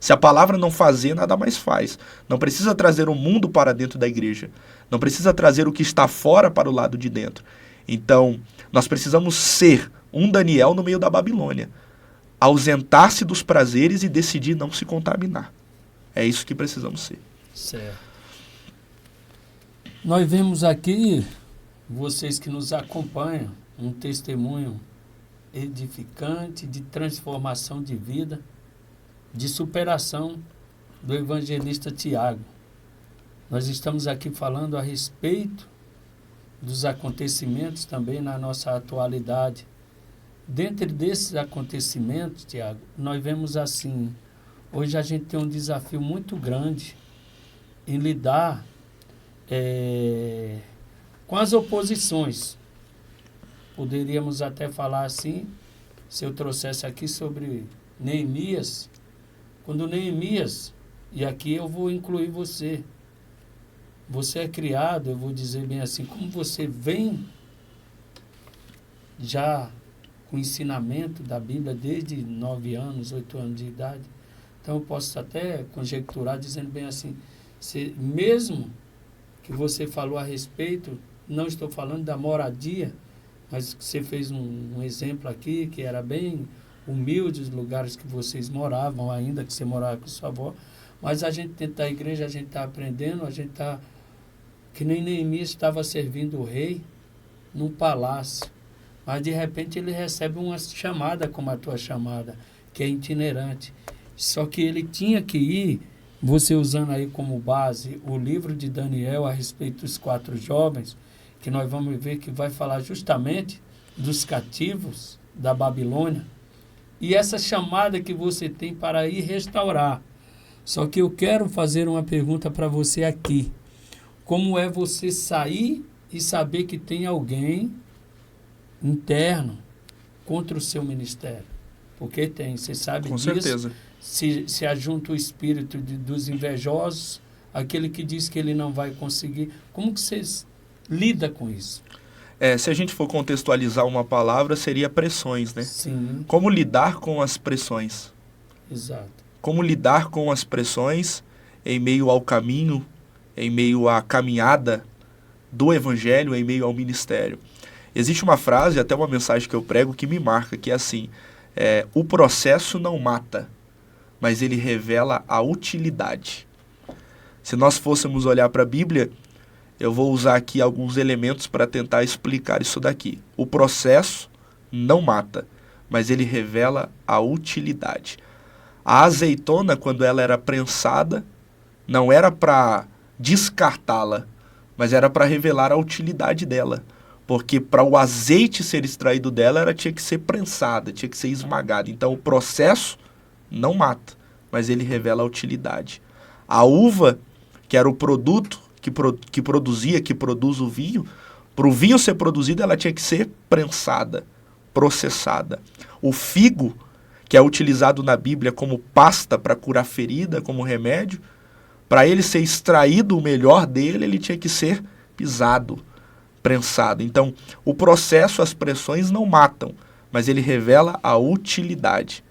Se a palavra não fazer, nada mais faz. Não precisa trazer o mundo para dentro da igreja. Não precisa trazer o que está fora para o lado de dentro. Então, nós precisamos ser um Daniel no meio da Babilônia. Ausentar-se dos prazeres e decidir não se contaminar. É isso que precisamos ser. Certo. Nós vemos aqui, vocês que nos acompanham, um testemunho edificante de transformação de vida, de superação do evangelista Tiago. Nós estamos aqui falando a respeito dos acontecimentos também na nossa atualidade. Dentro desses acontecimentos, Tiago, nós vemos assim, hoje a gente tem um desafio muito grande em lidar com as oposições. poderíamos até falar assim, se eu trouxesse aqui sobre Neemias, quando Neemias, e aqui eu vou incluir você é criado, eu vou dizer bem assim, como você vem já com o ensinamento da Bíblia desde 9 anos, 8 anos de idade, então eu posso até conjecturar dizendo bem assim, mesmo que você falou a respeito, não estou falando da moradia, mas você fez um exemplo aqui, que era bem humilde os lugares que vocês moravam ainda, que você morava com sua avó, mas a gente dentro da igreja, a gente está aprendendo, a gente está, que nem Neemias estava servindo o rei num palácio, mas de repente ele recebe uma chamada como a tua chamada, que é itinerante, só que ele tinha que ir, você usando aí como base o livro de Daniel a respeito dos 4 jovens, que nós vamos ver que vai falar justamente dos cativos da Babilônia, e essa chamada que você tem para ir restaurar. Só que eu quero fazer uma pergunta para você aqui. Como é você sair e saber que tem alguém interno contra o seu ministério? Porque tem, você sabe Com disso. certeza. Se ajunta o espírito dos invejosos, aquele que diz que ele não vai conseguir. Como que vocês lidam com isso? Se a gente for contextualizar uma palavra, seria pressões, né? Sim. Como lidar com as pressões? Exato. Como lidar com as pressões em meio ao caminho, em meio à caminhada do evangelho, em meio ao ministério? Existe uma frase, até uma mensagem que eu prego, que me marca, que é assim, o processo não mata, mas ele revela a utilidade. Se nós fôssemos olhar para a Bíblia, eu vou usar aqui alguns elementos para tentar explicar isso daqui. O processo não mata, mas ele revela a utilidade. A azeitona, quando ela era prensada, não era para descartá-la, mas era para revelar a utilidade dela. Porque para o azeite ser extraído dela, ela tinha que ser prensada, tinha que ser esmagada. Então o processo não mata, mas ele revela a utilidade. A uva, que era o produto que produz o vinho, para o vinho ser produzido, ela tinha que ser prensada, processada. O figo, que é utilizado na Bíblia como pasta para curar ferida, como remédio, para ele ser extraído o melhor dele, ele tinha que ser pisado, prensado. Então, o processo, as pressões não matam, mas ele revela a utilidade.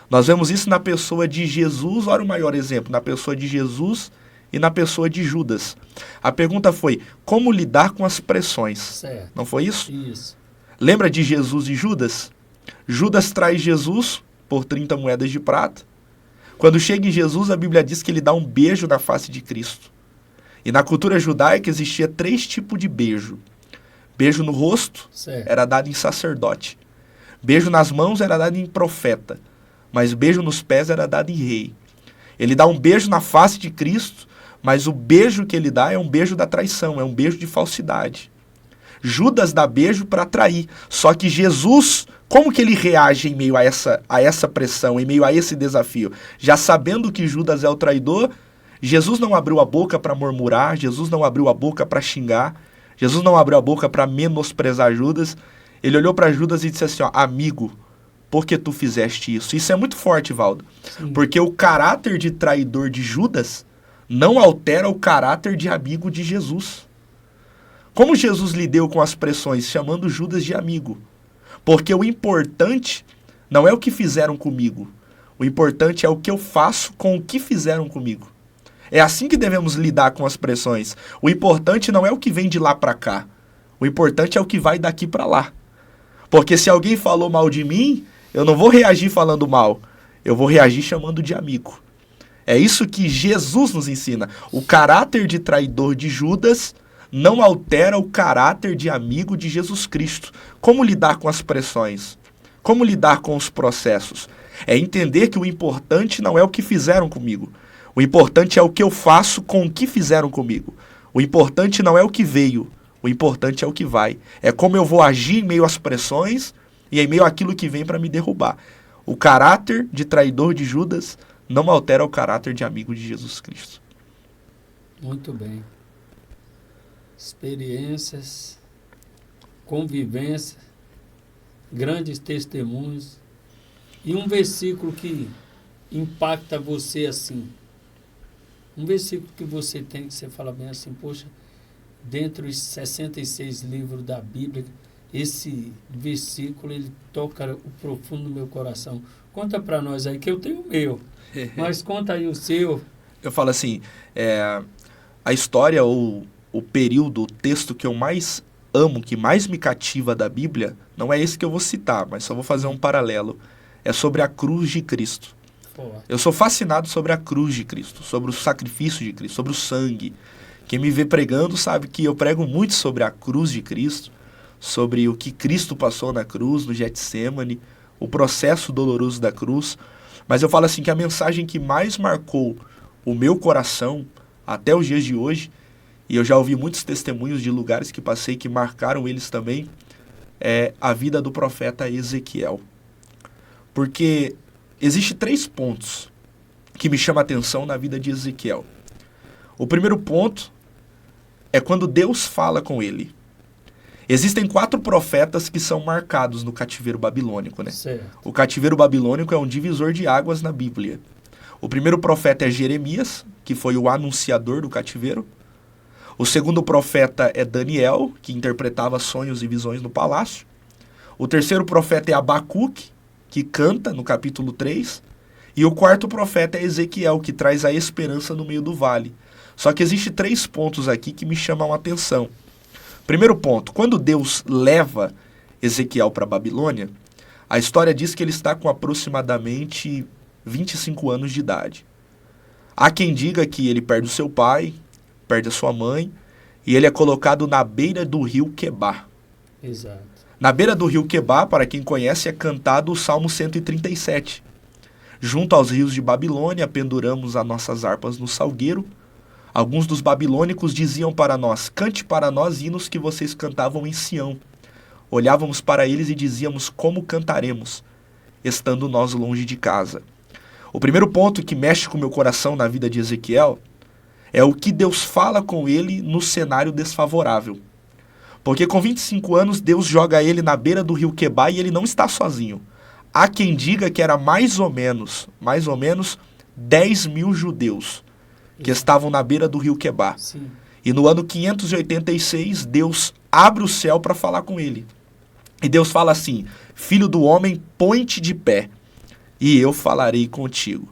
Nós vemos isso na pessoa de Jesus, olha o maior exemplo, na pessoa de Jesus e na pessoa de Judas. A pergunta foi, como lidar com as pressões? Certo. Não foi isso? Isso. Lembra de Jesus e Judas? Judas traz Jesus por 30 moedas de prata. Quando chega em Jesus, a Bíblia diz que ele dá um beijo na face de Cristo. E na cultura judaica existia 3 tipos de beijo. Beijo no rosto era dado em sacerdote. Beijo nas mãos era dado em profeta. Mas beijo nos pés era dado em rei. Ele dá um beijo na face de Cristo, mas o beijo que ele dá é um beijo da traição, é um beijo de falsidade. Judas dá beijo para trair. Só que Jesus, como que ele reage em meio a essa pressão, em meio a esse desafio? Já sabendo que Judas é o traidor, Jesus não abriu a boca para murmurar, Jesus não abriu a boca para xingar, Jesus não abriu a boca para menosprezar Judas. Ele olhou para Judas e disse assim, ó, amigo, por que tu fizeste isso? Isso é muito forte, Valdo. Sim. Porque o caráter de traidor de Judas não altera o caráter de amigo de Jesus. Como Jesus lidou com as pressões? Chamando Judas de amigo. Porque o importante não é o que fizeram comigo. O importante é o que eu faço com o que fizeram comigo. É assim que devemos lidar com as pressões. O importante não é o que vem de lá para cá. O importante é o que vai daqui para lá. Porque se alguém falou mal de mim, eu não vou reagir falando mal. Eu vou reagir chamando de amigo. É isso que Jesus nos ensina. O caráter de traidor de Judas não altera o caráter de amigo de Jesus Cristo. Como lidar com as pressões? Como lidar com os processos? É entender que o importante não é o que fizeram comigo. O importante é o que eu faço com o que fizeram comigo. O importante não é o que veio. O importante é o que vai. É como eu vou agir em meio às pressões e em meio àquilo que vem para me derrubar. O caráter de traidor de Judas não altera o caráter de amigo de Jesus Cristo. Muito bem. Experiências, convivência grandes testemunhos. E um versículo que impacta você assim. Um versículo que você tem, que você fala bem assim, poxa, dentre os 66 livros da Bíblia, esse versículo, ele toca o profundo do meu coração. Conta para nós aí, que eu tenho o meu, mas conta aí o seu. Eu falo assim, a história ou o período, o texto que eu mais amo, que mais me cativa da Bíblia, não é esse que eu vou citar, mas só vou fazer um paralelo. É sobre a cruz de Cristo. Forte. Eu sou fascinado sobre a cruz de Cristo, sobre o sacrifício de Cristo, sobre o sangue. Quem me vê pregando sabe que eu prego muito sobre a cruz de Cristo, sobre o que Cristo passou na cruz, no Getsêmani, o processo doloroso da cruz. Mas eu falo assim que a mensagem que mais marcou o meu coração até os dias de hoje, e eu já ouvi muitos testemunhos de lugares que passei que marcaram eles também, é a vida do profeta Ezequiel. Porque existem 3 pontos que me chamam a atenção na vida de Ezequiel. O primeiro ponto é quando Deus fala com ele. Existem 4 profetas que são marcados no cativeiro babilônico, né? Certo. O cativeiro babilônico é um divisor de águas na Bíblia. O primeiro profeta é Jeremias, que foi o anunciador do cativeiro. O segundo profeta é Daniel, que interpretava sonhos e visões no palácio. O terceiro profeta é Abacuque, que canta no capítulo 3. E o quarto profeta é Ezequiel, que traz a esperança no meio do vale. Só que existem 3 pontos aqui que me chamam a atenção. Primeiro ponto, quando Deus leva Ezequiel para a Babilônia, a história diz que ele está com aproximadamente 25 anos de idade. Há quem diga que ele perde o seu pai, perde a sua mãe, e ele é colocado na beira do rio Quebar. Exato. Na beira do rio Quebar, para quem conhece, é cantado o Salmo 137. Junto aos rios de Babilônia, penduramos as nossas harpas no salgueiro. Alguns dos babilônicos diziam para nós, cante para nós hinos que vocês cantavam em Sião. Olhávamos para eles e dizíamos, como cantaremos, estando nós longe de casa. O primeiro ponto que mexe com o meu coração na vida de Ezequiel é o que Deus fala com ele no cenário desfavorável. Porque com 25 anos, Deus joga ele na beira do rio Quebar e ele não está sozinho. Há quem diga que era mais ou menos 10 mil judeus que estavam na beira do rio Quebar. Sim. E no ano 586, Deus abre o céu para falar com ele. E Deus fala assim, filho do homem, põe-te de pé, e eu falarei contigo.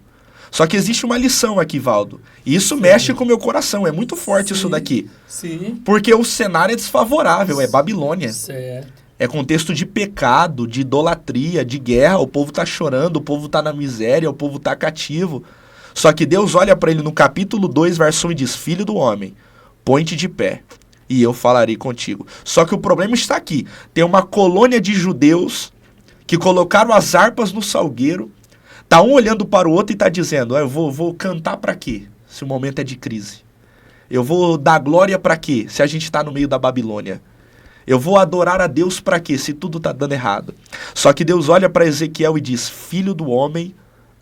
Só que existe uma lição aqui, Valdo. E isso mexe com o meu coração, é muito forte isso daqui. Sim. Porque o cenário é desfavorável, é Babilônia. Certo. É contexto de pecado, de idolatria, de guerra. O povo está chorando, o povo está na miséria, o povo está cativo. Só que Deus olha para ele no capítulo 2, verso 1 e diz, filho do homem, põe-te de pé e eu falarei contigo. Só que o problema está aqui. Tem uma colônia de judeus que colocaram as harpas no salgueiro. Tá um olhando para o outro e está dizendo, eu vou cantar para quê? Se o momento é de crise. Eu vou dar glória para quê? Se a gente está no meio da Babilônia. Eu vou adorar a Deus para quê? Se tudo está dando errado. Só que Deus olha para Ezequiel e diz, filho do homem,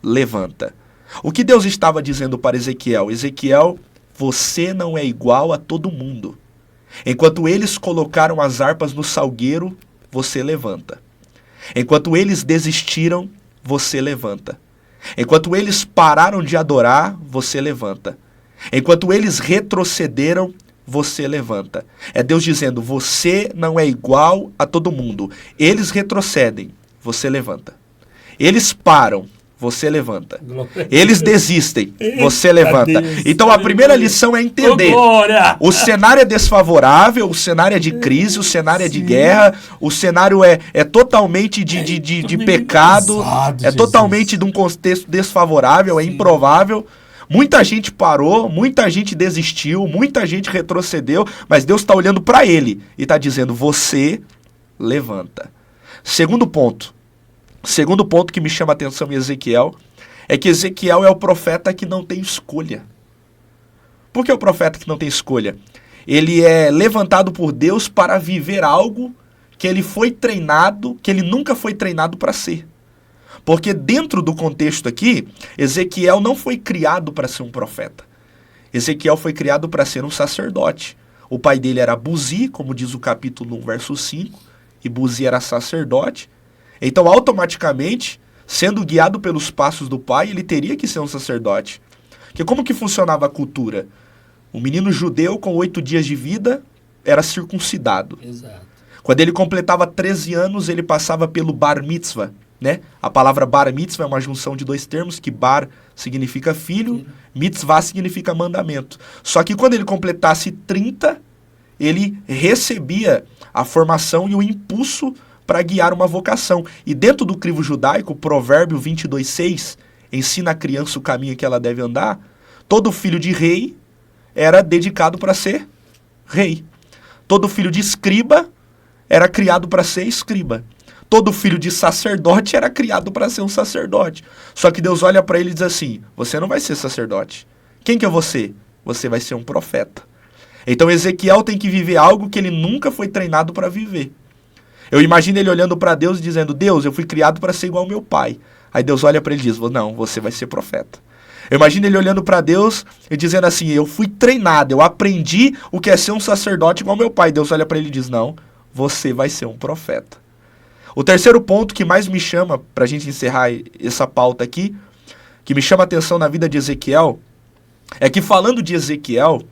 levanta. O que Deus estava dizendo para Ezequiel? Ezequiel, você não é igual a todo mundo. Enquanto eles colocaram as harpas no salgueiro, você levanta. Enquanto eles desistiram, você levanta. Enquanto eles pararam de adorar, você levanta. Enquanto eles retrocederam, você levanta. É Deus dizendo, você não é igual a todo mundo. Eles retrocedem, você levanta. Eles param, você levanta. Eles desistem, você levanta. Então a primeira lição é entender. O cenário é desfavorável, o cenário é de crise, o cenário é de guerra, o cenário é totalmente de pecado, é totalmente de um contexto desfavorável, é improvável. Muita gente parou, muita gente desistiu, muita gente retrocedeu, mas Deus está olhando para ele e está dizendo, você levanta. Segundo ponto que me chama a atenção em Ezequiel é que Ezequiel é o profeta que não tem escolha. Por que o profeta que não tem escolha? Ele é levantado por Deus para viver algo que ele foi treinado, que ele nunca foi treinado para ser. Porque dentro do contexto aqui, Ezequiel não foi criado para ser um profeta. Ezequiel foi criado para ser um sacerdote. O pai dele era Buzi, como diz o capítulo 1, verso 5, e Buzi era sacerdote. Então, automaticamente, sendo guiado pelos passos do pai, ele teria que ser um sacerdote. Porque como que funcionava a cultura? O menino judeu, com 8 dias de vida, era circuncidado. Exato. Quando ele completava 13 anos, ele passava pelo bar mitzvah, né? A palavra bar mitzvah é uma junção de 2 termos, que bar significa filho, mitzvah significa mandamento. Só que quando ele completasse 30, ele recebia a formação e o impulso para guiar uma vocação. E dentro do crivo judaico, o provérbio 22:6, ensina a criança o caminho que ela deve andar, todo filho de rei era dedicado para ser rei. Todo filho de escriba era criado para ser escriba. Todo filho de sacerdote era criado para ser um sacerdote. Só que Deus olha para ele e diz assim, você não vai ser sacerdote. Quem que é você? Você vai ser um profeta. Então Ezequiel tem que viver algo que ele nunca foi treinado para viver. Eu imagino ele olhando para Deus e dizendo, Deus, eu fui criado para ser igual ao meu pai. Aí Deus olha para ele e diz, não, você vai ser profeta. Eu imagino ele olhando para Deus e dizendo assim, eu fui treinado, eu aprendi o que é ser um sacerdote igual ao meu pai. Deus olha para ele e diz, não, você vai ser um profeta. O terceiro ponto que mais me chama, para a gente encerrar essa pauta aqui, que me chama a atenção na vida de Ezequiel, é que falando de Ezequiel,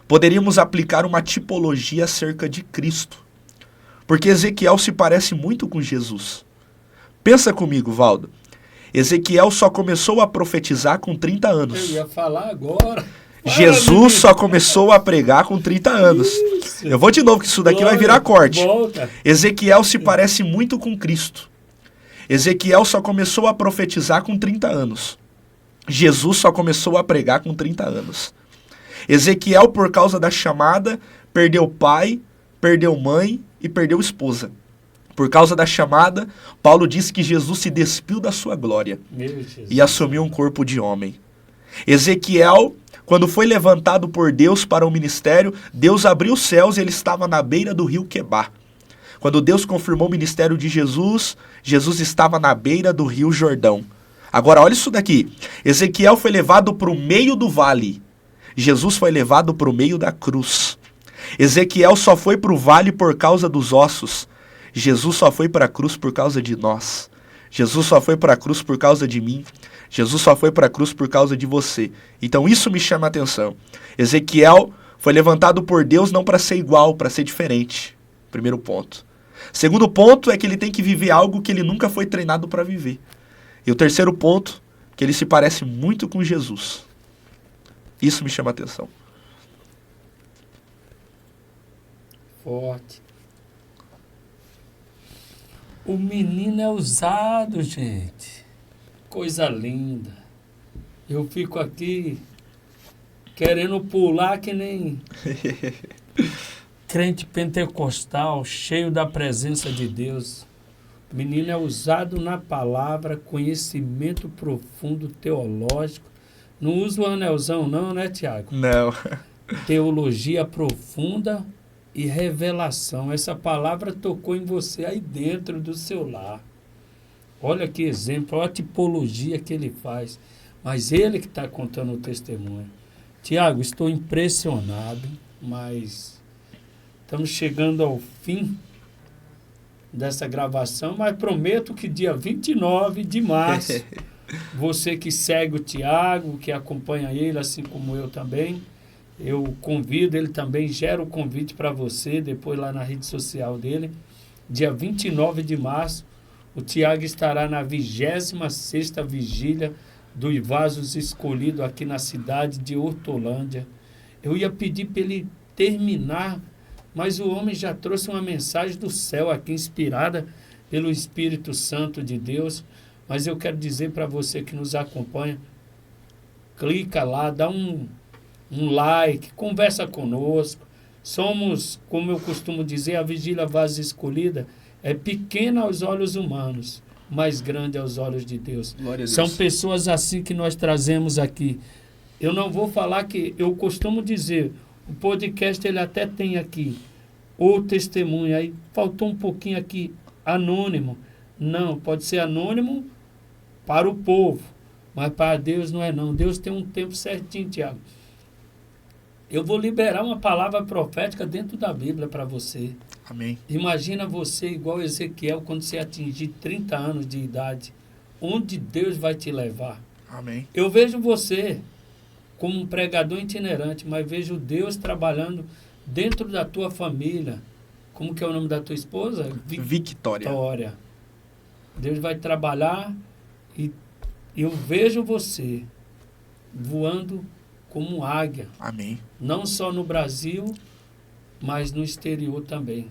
poderíamos aplicar uma tipologia acerca de Cristo. Porque Ezequiel se parece muito com Jesus. Pensa comigo, Valdo. Ezequiel só começou a profetizar com 30 anos. Eu ia falar agora. Jesus só começou a pregar com 30 anos. Isso. Eu vou de novo, que isso daqui vai virar corte. Volta. Ezequiel se parece muito com Cristo. Ezequiel só começou a profetizar com 30 anos. Jesus só começou a pregar com 30 anos. Ezequiel, por causa da chamada, perdeu pai, perdeu mãe e perdeu esposa. Por causa da chamada, Paulo diz que Jesus se despiu da sua glória e assumiu um corpo de homem. Ezequiel, quando foi levantado por Deus para o ministério, Deus abriu os céus e ele estava na beira do rio Quebar. Quando Deus confirmou o ministério de Jesus, Jesus estava na beira do rio Jordão. Agora, olha isso daqui. Ezequiel foi levado para o meio do vale. Jesus foi levado para o meio da cruz. Ezequiel só foi para o vale por causa dos ossos. Jesus só foi para a cruz por causa de nós. Jesus só foi para a cruz por causa de mim. Jesus só foi para a cruz por causa de você. Então isso me chama a atenção. Ezequiel foi levantado por Deus não para ser igual, para ser diferente. Primeiro ponto. Segundo ponto é que ele tem que viver algo que ele nunca foi treinado para viver. E o terceiro ponto, que ele se parece muito com Jesus. Isso me chama a atenção. Forte. O menino é usado, gente. Coisa linda. Eu fico aqui querendo pular que nem crente pentecostal, cheio da presença de Deus. O menino é usado na palavra, conhecimento profundo, teológico. Não usa o anelzão não, né, Tiago? Não. Teologia profunda e revelação. Essa palavra tocou em você aí dentro do seu lar. Olha que exemplo, olha a tipologia que ele faz. Mas ele que está contando o testemunho. Tiago, estou impressionado, mas estamos chegando ao fim dessa gravação, mas prometo que dia 29 de março, você que segue o Tiago, que acompanha ele, assim como eu também, eu convido, ele também gera o convite para você, depois lá na rede social dele, dia 29 de março, o Tiago estará na 26ª vigília dos Vasos Escolhidos aqui na cidade de Hortolândia. Eu ia pedir para ele terminar, mas o homem já trouxe uma mensagem do céu aqui, inspirada pelo Espírito Santo de Deus. Mas eu quero dizer para você que nos acompanha, clica lá, dá um like, conversa conosco. Somos, como eu costumo dizer, a Vigília Vasos Escolhida é pequena aos olhos humanos, mas grande aos olhos de Deus. São pessoas assim que nós trazemos aqui. Eu não vou falar que, eu costumo dizer, o podcast ele até tem aqui o testemunho, aí faltou um pouquinho aqui, anônimo. Não, pode ser anônimo para o povo, mas para Deus não é não. Deus tem um tempo certinho, Tiago. Eu vou liberar uma palavra profética dentro da Bíblia para você. Amém. Imagina você igual Ezequiel quando você atingir 30 anos de idade. Onde Deus vai te levar? Amém. Eu vejo você como um pregador itinerante, mas vejo Deus trabalhando dentro da tua família. Como que é o nome da tua esposa? Victória. Vitória. Deus vai trabalhar e eu vejo você voando como águia. Amém. Não só no Brasil, mas no exterior também.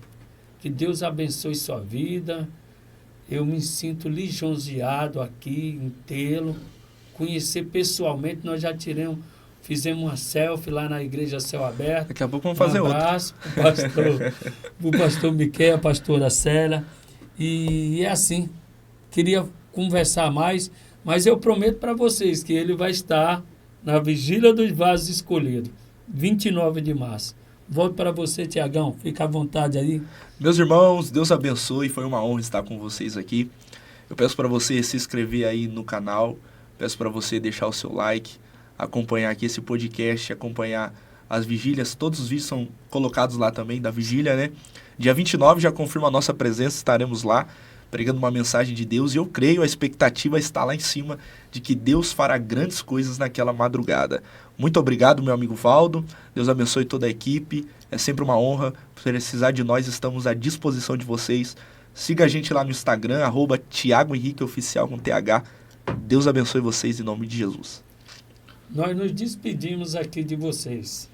Que Deus abençoe sua vida. Eu me sinto lisonjeado aqui em tê-lo. Conhecer pessoalmente, nós já fizemos uma selfie lá na Igreja Céu Aberto. Daqui a pouco vamos fazer outra. Um abraço pro pastor Miquel, a pastora Célia. E é assim, queria conversar mais, mas eu prometo para vocês que ele vai estar na Vigília dos Vasos Escolhidos, 29 de março. Volto para você, Tiagão. Fica à vontade aí. Meus irmãos, Deus abençoe. Foi uma honra estar com vocês aqui. Eu peço para você se inscrever aí no canal. Peço para você deixar o seu like, acompanhar aqui esse podcast, acompanhar as vigílias. Todos os vídeos são colocados lá também da vigília, né? Dia 29 já confirma a nossa presença. Estaremos lá pregando uma mensagem de Deus. E eu creio, a expectativa está lá em cima de que Deus fará grandes coisas naquela madrugada. Muito obrigado, meu amigo Valdo. Deus abençoe toda a equipe. É sempre uma honra. Se precisar de nós, estamos à disposição de vocês. Siga a gente lá no Instagram, @TiagoHenriqueOficial com TH. Deus abençoe vocês em nome de Jesus. Nós nos despedimos aqui de vocês.